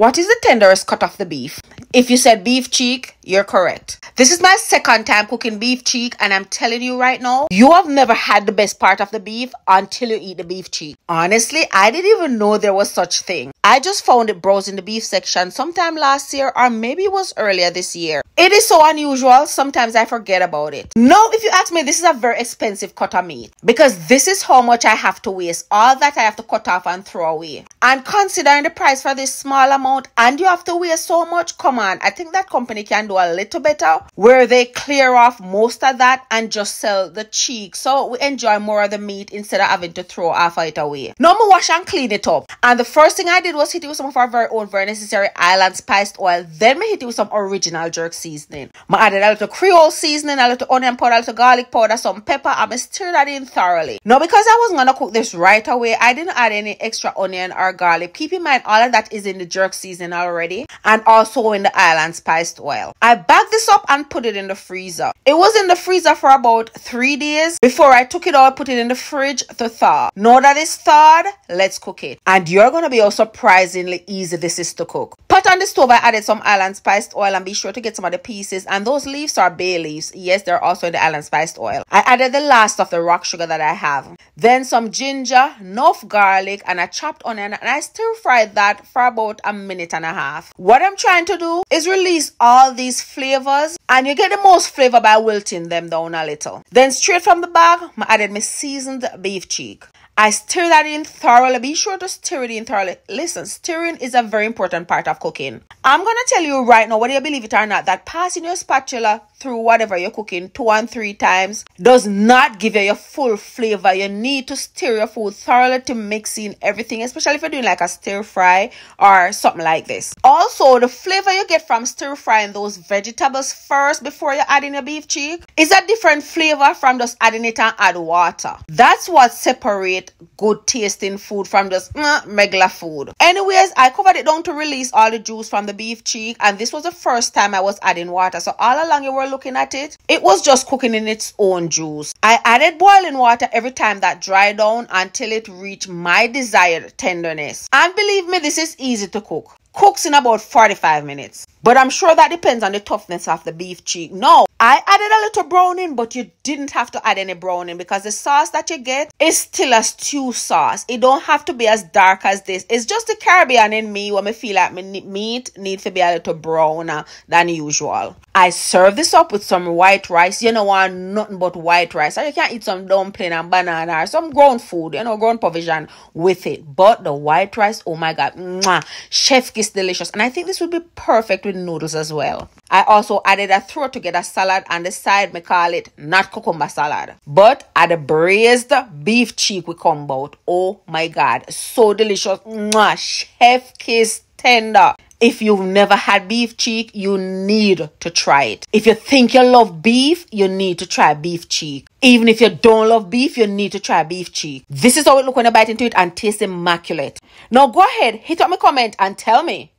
What is the tenderest cut of the beef? If you said beef cheek, you're correct. This is my second time cooking beef cheek, and I'm telling you right now, you have never had the best part of the beef until you eat the beef cheek. Honestly, I didn't even know there was such thing. I just found it browsing the beef section sometime last year, or maybe it was earlier this year. It is so unusual, sometimes I forget about it. Now, if you ask me, this is a very expensive cut of meat, because this is how much I have to waste. All that I have to cut off and throw away. And considering the price for this small amount, and you have to waste so much, come on, I think that company can do a little better, where they clear off most of that and just sell the cheek, so we enjoy more of the meat instead of having to throw half of it away. Now, I wash and clean it up, and the first thing I did was hit it with some of our very own, very necessary island spiced oil. Then I hit it with some original jerk seasoning. I added a little Creole seasoning, a little onion powder, a little garlic powder, some pepper, and I stir that in thoroughly. Now, because I wasn't gonna cook this right away, I didn't add any extra onion or garlic. Keep in mind, all of that is in the jerk seasoning already, and also in the island spiced oil. I bagged this up and put it in the freezer. It was in the freezer for about 3 days before I took it out, put it in the fridge to thaw. Now that it's thawed, let's cook it. And you're gonna be surprisingly easy this is to cook. Pot on the stove, I added some island spiced oil, and be sure to get some of the pieces, and those leaves are bay leaves. Yes, they're also in the island spiced oil. I added the last of the rock sugar that I have. Then some ginger, enough garlic, and a chopped onion, and I stir fried that for about a minute and a half. What I'm trying to do is release all these flavors, and you get the most flavor by wilting them down a little. Then straight from the bag, I added my seasoned beef cheek. I stir that in thoroughly. Be sure to stir it in thoroughly. Listen, stirring is a very important part of cooking. I'm going to tell you right now, whether you believe it or not, that passing your spatula through whatever you're cooking 2 and 3 times does not give you your full flavor. You need to stir your food thoroughly to mix in everything, especially if you're doing like a stir fry or something like this. Also, the flavor you get from stir frying those vegetables first before you add in your beef cheek is a different flavor from just adding it and add water. That's what separates good tasting food from just regular food. Anyways, I covered it down to release all the juice from the beef cheek, and this was the first time I was adding water. So all along you were looking at it, it was just cooking in its own juice. I added boiling water every time that dried down until it reached my desired tenderness. And believe me, this is easy to cook. Cooks in about 45 minutes. But I'm sure that depends on the toughness of the beef cheek. No, I added a little browning, but you didn't have to add any browning, because the sauce that you get is still a stew sauce. It don't have to be as dark as this. It's just the Caribbean in me when I feel like my meat needs to be a little browner than usual. I serve this up with some white rice. You don't want nothing but white rice. Or you can eat some dumpling and banana or some ground food, ground provision with it. But the white rice, oh my God, mwah, chef kiss delicious. And I think this would be perfect with noodles as well. I also added a throw together salad on the side. Me call it not cucumber salad, but the braised beef cheek we come about. Oh my God, so delicious. Mwah, chef kiss tender. If you've never had beef cheek, you need to try it. If you think you love beef, you need to try beef cheek. Even if you don't love beef, you need to try beef cheek. This is how it looks when you bite into it, and tastes immaculate. Now go ahead, hit up my comment and tell me,